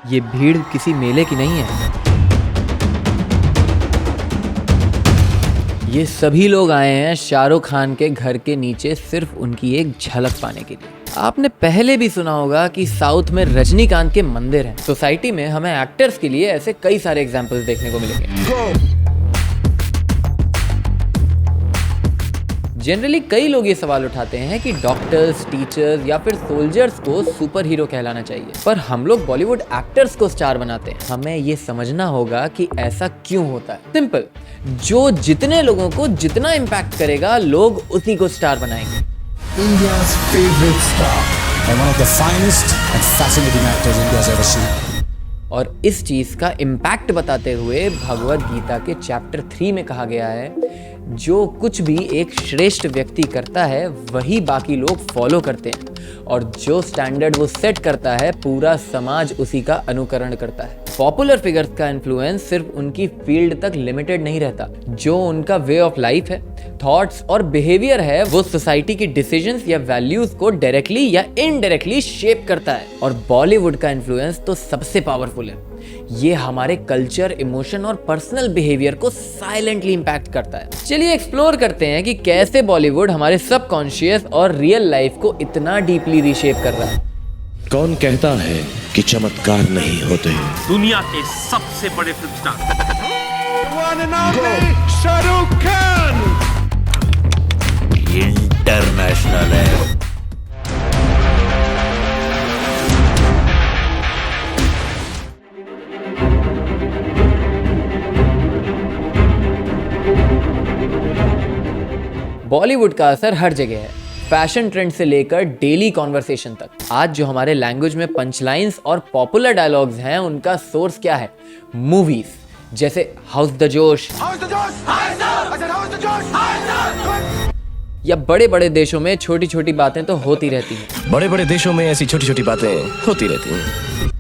ये भीड़ किसी मेले की नहीं है। ये सभी लोग आए हैं शाहरुख खान के घर के नीचे सिर्फ उनकी एक झलक पाने के लिए। आपने पहले भी सुना होगा कि साउथ में रजनीकांत के मंदिर हैं। सोसाइटी में हमें एक्टर्स के लिए ऐसे कई सारे एग्जाम्पल्स देखने को मिलेंगे। जनरली कई लोग ये सवाल उठाते हैं कि डॉक्टर्स, टीचर्स या फिर सोल्जर्स को सुपर हीरो कहलाना चाहिए, पर हम लोग बॉलीवुड एक्टर्स को स्टार बनाते हैं। हमें ये समझना होगा कि ऐसा क्यों होता है। सिंपल, जो जितने लोगों को जितना इम्पैक्ट करेगा, लोग उसी को स्टार बनाएंगे। India's favorite star and one of the finest and fascinating actors India's ever seen. और इस चीज का इम्पैक्ट बताते हुए भगवद गीता के चैप्टर 3 में कहा गया है, जो कुछ भी एक श्रेष्ठ व्यक्ति करता है वही बाकी लोग फॉलो करते हैं, और जो स्टैंडर्ड वो सेट करता है पूरा समाज उसी का अनुकरण करता है। पॉपुलर फिगर्स का इन्फ्लुएंस सिर्फ उनकी फील्ड तक लिमिटेड नहीं रहता। जो उनका वे ऑफ लाइफ है, थॉट्स और बिहेवियर है, वो सोसाइटी की डिसीजंस या वैल्यूज को डायरेक्टली या इनडायरेक्टली शेप करता है। और बॉलीवुड का इन्फ्लुएंस तो सबसे पावरफुल है। ये हमारे कल्चर, इमोशन और पर्सनल बिहेवियर को साइलेंटली इंपैक्ट करता है। चलिए एक्सप्लोर करते हैं कि कैसे बॉलीवुड हमारे सबकॉन्शियस और रियल लाइफ को इतना डीपली रीशेप कर रहा है। कौन कहता है कि चमत्कार नहीं होते? दुनिया के सबसे बड़े film star Shahrukh Khan international है। बॉलीवुड का असर हर जगह है, फैशन ट्रेंड से लेकर डेली कॉन्वर्सेशन तक। आज जो हमारे लैंग्वेज में पंचलाइंस और पॉपुलर डायलॉग्स हैं, उनका सोर्स क्या है? मूवीज, जैसे हाउस द जोश, या बड़े बड़े देशों में छोटी छोटी बातें तो होती रहती हैं। बड़े बड़े देशों में ऐसी छोटी छोटी बातें होती रहती हैं।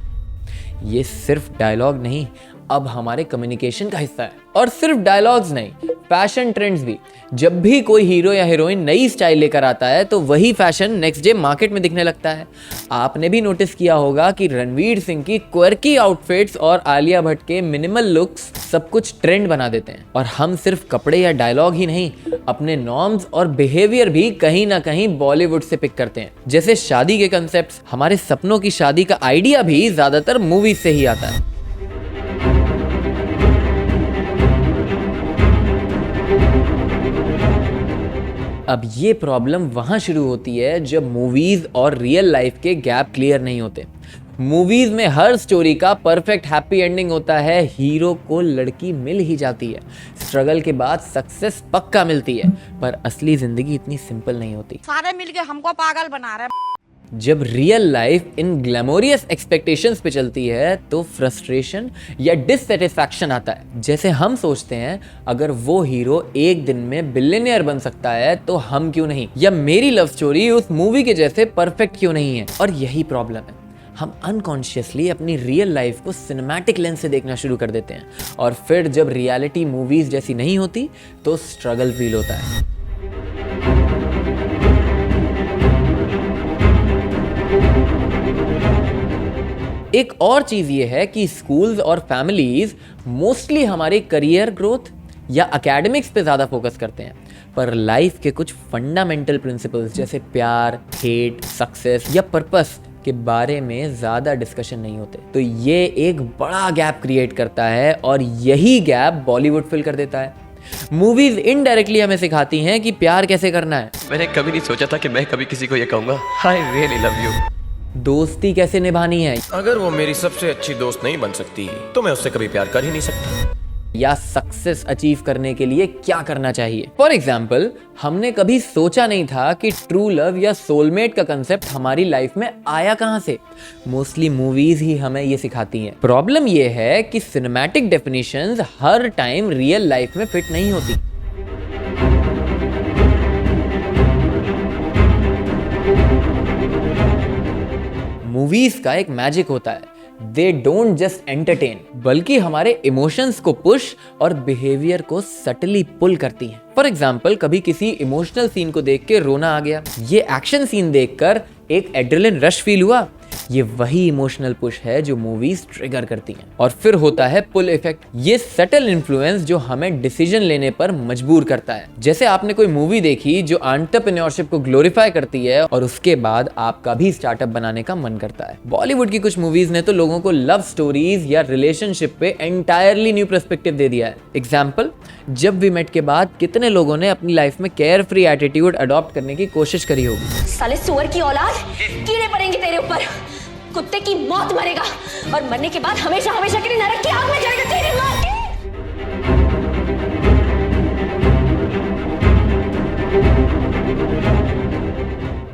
ये सिर्फ डायलॉग नहीं, अब हमारे कम्युनिकेशन का हिस्सा है। और सिर्फ डायलॉग्स नहीं, फैशन ट्रेंड्स भी। जब भी कोई हीरो या हीरोइन नई स्टाइल लेकर आता है तो वही फैशन नेक्स्ट डे मार्केट में दिखने लगता है। आपने भी नोटिस किया होगा कि रणवीर सिंह की क्वर्की आउटफिट्स और आलिया भट्ट के मिनिमल लुक्स सब कुछ ट्रेंड बना देते हैं। और हम सिर्फ कपड़े या डायलॉग ही नहीं, अपने नॉर्म्स और बिहेवियर भी कहीं ना कहीं बॉलीवुड से पिक करते हैं। जैसे शादी के कंसेप्ट, हमारे सपनों की शादी का आइडिया भी ज्यादातर मूवीज से ही आता है। अब ये प्रॉब्लम वहाँ शुरू होती है जब मूवीज और रियल लाइफ के गैप क्लियर नहीं होते। मूवीज में हर स्टोरी का परफेक्ट हैप्पी एंडिंग होता है, हीरो को लड़की मिल ही जाती है, स्ट्रगल के बाद सक्सेस पक्का मिलती है, पर असली जिंदगी इतनी सिंपल नहीं होती। सारे मिलके हमको पागल बना रहे हैं। जब रियल लाइफ इन ग्लैमोरियस एक्सपेक्टेशंस पे चलती है तो फ्रस्ट्रेशन या डिससैटिस्फैक्शन आता है। जैसे हम सोचते हैं, अगर वो हीरो एक दिन में बिलियनियर बन सकता है तो हम क्यों नहीं, या मेरी लव स्टोरी उस मूवी के जैसे परफेक्ट क्यों नहीं है। और यही प्रॉब्लम है, हम अनकॉन्शियसली अपनी रियल लाइफ को सिनेमैटिक लेंस से देखना शुरू कर देते हैं, और फिर जब रियलिटी मूवीज जैसी नहीं होती तो स्ट्रगल फील होता है। एक और चीज ये है कि स्कूल्स और फैमिलीज मोस्टली हमारे करियर ग्रोथ या एकेडमिक्स पे ज्यादा फोकस करते हैं, पर लाइफ के कुछ फंडामेंटल प्रिंसिपल्स जैसे प्यार, हेट, सक्सेस या पर्पस के बारे में ज्यादा डिस्कशन नहीं होते। तो ये एक बड़ा गैप क्रिएट करता है, और यही गैप बॉलीवुड फिल कर देता है। मूवीज इनडायरेक्टली हमें सिखाती हैं कि प्यार कैसे करना है। मैंने कभी नहीं सोचा था कि मैं कभी किसी को ये कहूंगा, आई रियली लव यू। दोस्ती कैसे निभानी है, अगर वो मेरी सबसे अच्छी दोस्त नहीं बन सकती तो मैं उससे कभी प्यार कर ही नहीं सकता। या सक्सेस अचीव करने के लिए क्या करना चाहिए। फॉर एग्जाम्पल, हमने कभी सोचा नहीं था कि ट्रू लव या सोलमेट का कंसेप्ट हमारी लाइफ में आया कहां से। मोस्टली मूवीज ही हमें ये सिखाती हैं। प्रॉब्लम ये है कि सिनेमैटिक डेफिनेशंस हर टाइम रियल लाइफ में फिट नहीं होती। मूवीज का एक मैजिक होता है, दे डोंट जस्ट एंटरटेन, बल्कि हमारे इमोशंस को पुश और बिहेवियर को सटली पुल करती हैं। फॉर एग्जाम्पल, कभी किसी इमोशनल सीन को देख के रोना आ गया, ये एक्शन सीन देखकर एक एड्रेनलिन रश फील हुआ, ये वही इमोशनल पुश है जो मूवीज ट्रिगर करती हैं। और फिर होता है पुल इफेक्ट, ये सटल इन्फ्लुएंस जो हमें डिसीजन लेने पर मजबूर करता है। जैसे आपने कोई मूवी देखी जो एंटरप्रेन्योरशिप को ग्लोरीफाई करती है और उसके बाद आपका भी स्टार्टअप बनाने का मन करता है। बॉलीवुड की कुछ मूवीज ने तो लोगों को लव स्टोरीज या रिलेशनशिप पे एंटायरली न्यू पर्सपेक्टिव दे दिया है। एग्जाम्पल, जब वी मेट के बाद कितने लोगों ने अपनी लाइफ में केयर फ्री एटीट्यूड अडॉप्ट करने की कोशिश करी होगी। साले सुअर की औलाद, कीड़े पड़ेंगे तेरे ऊपर, कुत्ते की मौत मरेगा और मरने के बाद हमेशा हमेशा के लिए नरक की आग में जलेगा तेरी मां की।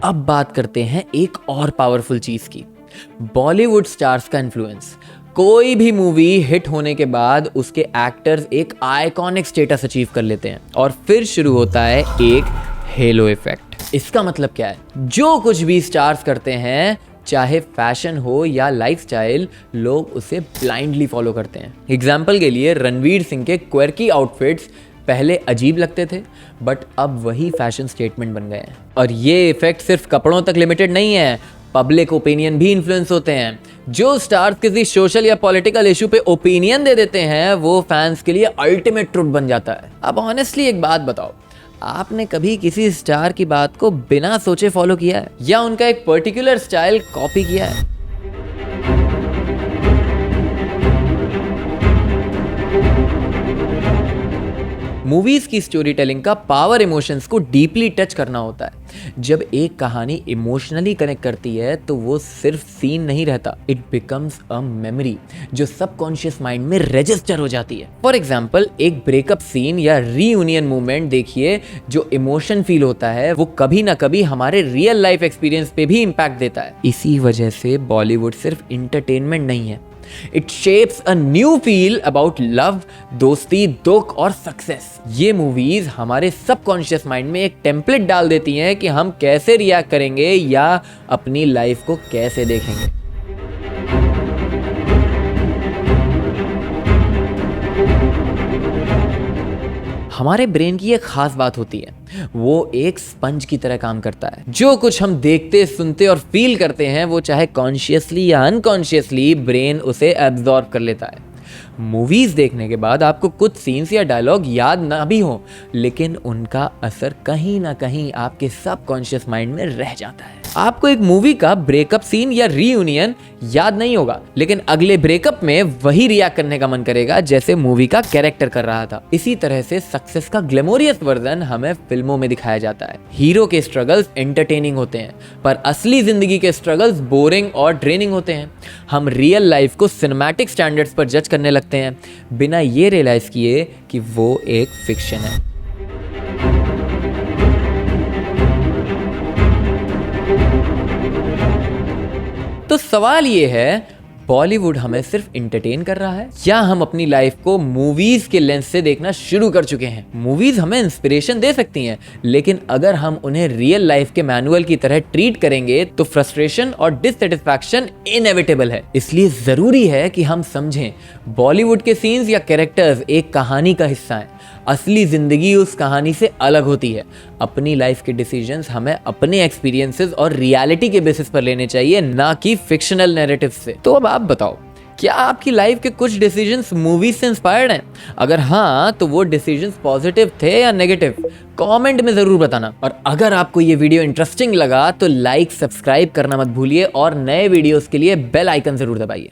अब बात करते हैं एक और पावरफुल चीज की, बॉलीवुड स्टार्स का इन्फ्लुएंस। कोई भी मूवी हिट होने के बाद उसके एक्टर्स एक आइकॉनिक स्टेटस अचीव कर लेते हैं और फिर शुरू होता है एक हेलो इफेक्ट। इसका मतलब क्या है? जो कुछ भी स्टार्स करते हैं, चाहे फैशन हो या लाइफस्टाइल, लोग उसे ब्लाइंडली फॉलो करते हैं। एग्जाम्पल के लिए रणवीर सिंह के क्वर्की आउटफिट्स पहले अजीब लगते थे, बट अब वही फैशन स्टेटमेंट बन गए हैं। और ये इफेक्ट सिर्फ कपड़ों तक लिमिटेड नहीं है, पब्लिक ओपिनियन भी इन्फ्लुएंस होते हैं। जो स्टार्स किसी सोशल या पॉलिटिकल इशू पे ओपिनियन दे देते हैं, वो फैंस के लिए अल्टीमेट ट्रुथ बन जाता है। अब ऑनेस्टली एक बात बताओ, आपने कभी किसी स्टार की बात को बिना सोचे फॉलो किया है या उनका एक पर्टिकुलर स्टाइल कॉपी किया है? मूवीज की स्टोरी टेलिंग का पावर इमोशंस को डीपली टच करना होता है। जब एक कहानी इमोशनली कनेक्ट करती है तो वो सिर्फ सीन नहीं रहता, इट बिकम्स अ मेमोरी जो सबकॉन्शियस माइंड में रजिस्टर हो जाती है। फॉर एग्जाम्पल, एक ब्रेकअप सीन या रीयूनियन मूवमेंट देखिए, जो इमोशन फील होता है वो कभी ना कभी हमारे रियल लाइफ एक्सपीरियंस पे भी इम्पैक्ट देता है। इसी वजह से बॉलीवुड सिर्फ इंटरटेनमेंट नहीं है, it shapes a new feel about love, दोस्ती, दुख और सक्सेस। ये मूवीज हमारे सबकॉन्शियस माइंड में एक टेम्पलेट डाल देती हैं कि हम कैसे रिएक्ट करेंगे या अपनी लाइफ को कैसे देखेंगे। हमारे ब्रेन की एक खास बात होती है, वो एक स्पंज की तरह काम करता है। जो कुछ हम देखते, सुनते और फील करते हैं, वो चाहे कॉन्शियसली या अनकॉन्शियसली ब्रेन उसे एब्जॉर्ब कर लेता है। मूवीज देखने के बाद आपको कुछ सीन्स या डायलॉग याद ना भी हो, लेकिन उनका असर कहीं ना कहीं आपके सबकॉन्शियस माइंड में रह जाता है। आपको एक मूवी का ब्रेकअप सीन या रीयूनियन याद नहीं होगा, लेकिन अगले ब्रेकअप में वही रिएक्ट करने का मन करेगा जैसे मूवी का कैरेक्टर कर रहा था। इसी तरह से सक्सेस का ग्लैमोरियस वर्जन हमें फिल्मों में दिखाया जाता है। हीरो के स्ट्रगल्स एंटरटेनिंग होते हैं, पर असली जिंदगी के स्ट्रगल्स बोरिंग और ड्रेनिंग होते हैं। हम रियल लाइफ को सिनेमैटिक स्टैंडर्ड्स पर जज करने लगते हैं, बिना ये रियलाइज किए कि वो एक फिक्शन है। तो सवाल ये है, बॉलीवुड हमें सिर्फ इंटरटेन कर रहा है या हम अपनी लाइफ को मूवीज के लेंस से देखना शुरू कर चुके हैं? मूवीज हमें इंस्पिरेशन दे सकती हैं, लेकिन अगर हम उन्हें रियल लाइफ के मैनुअल की तरह ट्रीट करेंगे तो फ्रस्ट्रेशन और डिससैटिस्फैक्शन इनएविटेबल है। इसलिए जरूरी है कि हम समझें, बॉलीवुड के सीन्स या कैरेक्टर्स एक कहानी का हिस्सा हैं। असली जिंदगी उस कहानी से अलग होती है। अपनी लाइफ के डिसीजंस हमें अपने एक्सपीरियंसेस और रियलिटी के बेसिस पर लेने चाहिए, ना कि फिक्शनल नैरेटिव से। तो अब आप बताओ, क्या आपकी लाइफ के कुछ डिसीजंस मूवीज से इंस्पायर्ड हैं? अगर हाँ, तो वो डिसीजंस पॉजिटिव थे या नेगेटिव? कमेंट में जरूर बताना। और अगर आपको ये वीडियो इंटरेस्टिंग लगा तो लाइक, सब्सक्राइब करना मत भूलिए और नए वीडियोस के लिए बेल आइकन जरूर दबाइए।